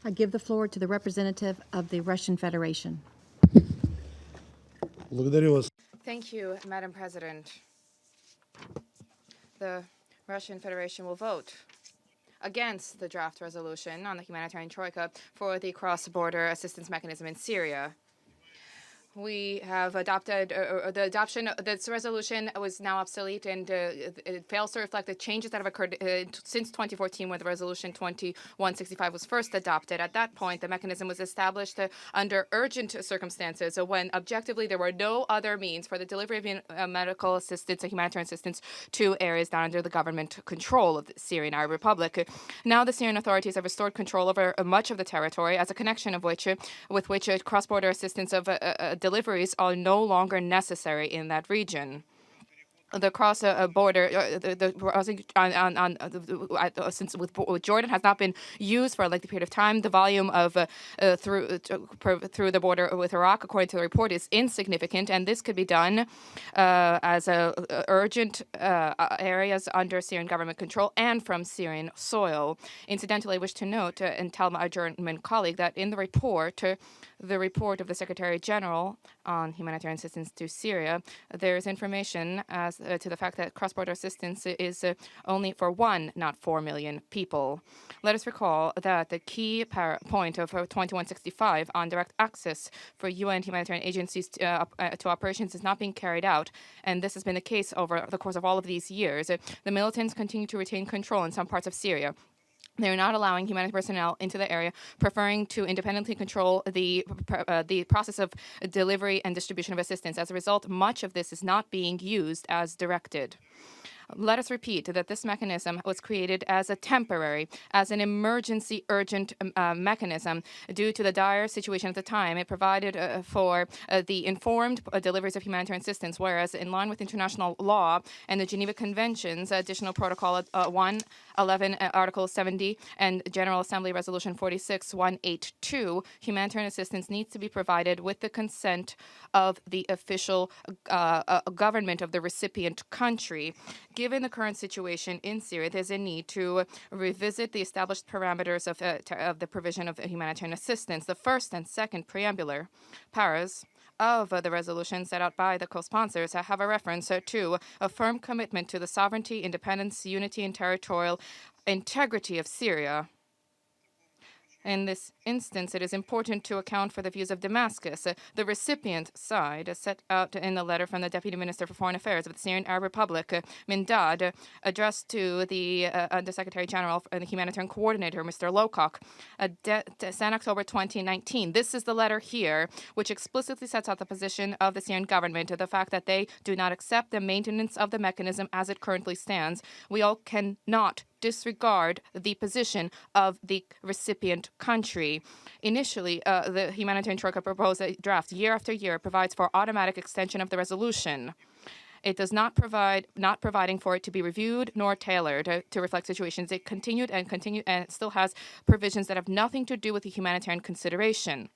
I give the floor to the representative of the Russian Federation. Благодарю вас. Thank you, Madam President. The Russian Federation will vote against the draft resolution on the humanitarian troika for the cross-border assistance mechanism in Syria. We have adopted the adoption. This resolution was now obsolete, and it fails to reflect the changes that have occurred since 2014, when the resolution 2165 was first adopted. At that point, the mechanism was established under urgent circumstances, when objectively there were no other means for the delivery of medical assistance and humanitarian assistance to areas down under the government control of the Syrian Arab Republic. Now, the Syrian authorities have restored control over much of the territory, as a connection of which, with which cross-border assistance of deliveries are no longer necessary in that region. The cross-border, since with Jordan has not been used for a lengthy period of time. The volume of through the border with Iraq, according to the report, is insignificant, and this could be done as urgent areas under Syrian government control and from Syrian soil. Incidentally, I wish to note and tell my German colleague that in the report of the Secretary General on humanitarian assistance to Syria, there is information as to the fact that cross-border assistance is only for 1, not 4 million people. Let us recall that the key point of 2165 on direct access for UN humanitarian agencies to operations is not being carried out, and this has been the case over the course of all of these years. The militants continue to retain control in some parts of Syria. They are not allowing humanitarian personnel into the area, preferring to independently control the process of delivery and distribution of assistance. As a result, much of this is not being used as directed. Let us repeat that this mechanism was created as a temporary, as an emergency urgent mechanism due to the dire situation at the time. It provided for the informed deliveries of humanitarian assistance, whereas in line with international law and the Geneva Conventions, Additional Protocol 111, Article 70, and General Assembly Resolution 46182, humanitarian assistance needs to be provided with the consent of the official government of the recipient country. Given the current situation in Syria, there's a need to revisit the established parameters of the provision of humanitarian assistance. The first and second preambular paras of the resolution set out by the co-sponsors have a reference to a firm commitment to the sovereignty, independence, unity, and territorial integrity of Syria. In this instance, it is important to account for the views of Damascus, the recipient side, set out in the letter from the Deputy Minister for Foreign Affairs of the Syrian Arab Republic, Mindad, addressed to the Undersecretary General and the Humanitarian Coordinator, Mr. Lowcock, sent October 2019. This is the letter here, which explicitly sets out the position of the Syrian government, the fact that they do not accept the maintenance of the mechanism as it currently stands. We all cannot disregard the position of the recipient country. Initially, the humanitarian troika proposed a draft year after year provides for automatic extension of the resolution. It does not providing for it to be reviewed nor tailored to reflect situations. It continued and it still has provisions that have nothing to do with the humanitarian consideration.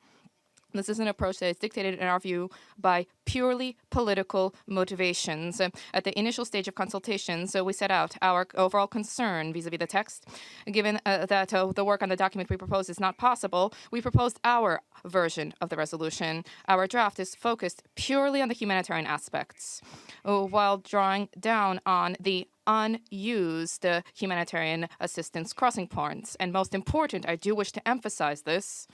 This is an approach that is dictated, in our view, by purely political motivations. At the initial stage of consultations, we set out our overall concern vis-à-vis the text. Given that the work on the document we propose is not possible, we proposed our version of the resolution. Our draft is focused purely on the humanitarian aspects, while drawing down on the unused humanitarian assistance crossing points. And most important, I do wish to emphasize this,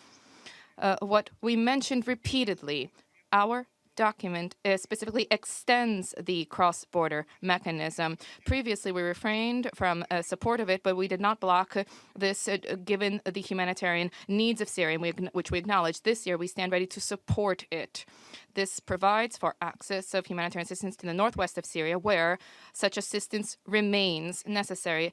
what we mentioned repeatedly, our document specifically extends the cross-border mechanism. Previously, we refrained from support of it, but we did not block this given the humanitarian needs of Syria, which we acknowledge. This year, we stand ready to support it. This provides for access of humanitarian assistance to the northwest of Syria, where such assistance remains necessary.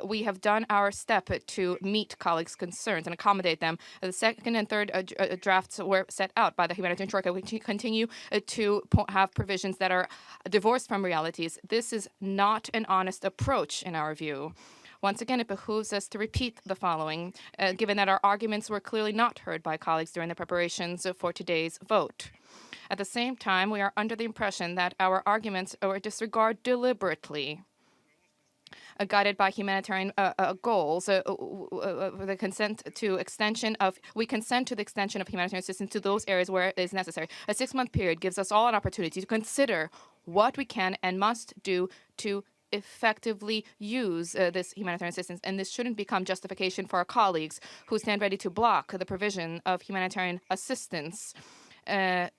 We have done our step to meet colleagues' concerns and accommodate them. The second and third drafts were set out by the humanitarian troika. We continue to have provisions that are divorced from realities. This is not an honest approach, in our view. Once again, it behooves us to repeat the following, given that our arguments were clearly not heard by colleagues during the preparations for today's vote. At the same time, we are under the impression that our arguments were disregarded deliberately. guided by humanitarian goals. We consent to the extension of humanitarian assistance to those areas where it is necessary. A 6-month period gives us all an opportunity to consider what we can and must do to effectively use this humanitarian assistance, and this shouldn't become justification for our colleagues who stand ready to block the provision of humanitarian assistance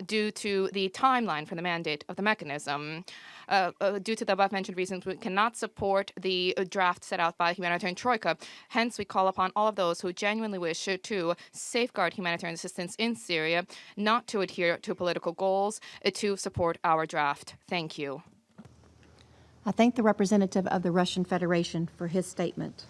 due to the timeline for the mandate of the mechanism. Due to the above-mentioned reasons, we cannot support the draft set out by Humanitarian Troika. Hence, we call upon all of those who genuinely wish to safeguard humanitarian assistance in Syria, not to adhere to political goals, to support our draft. Thank you. I thank the representative of the Russian Federation for his statement.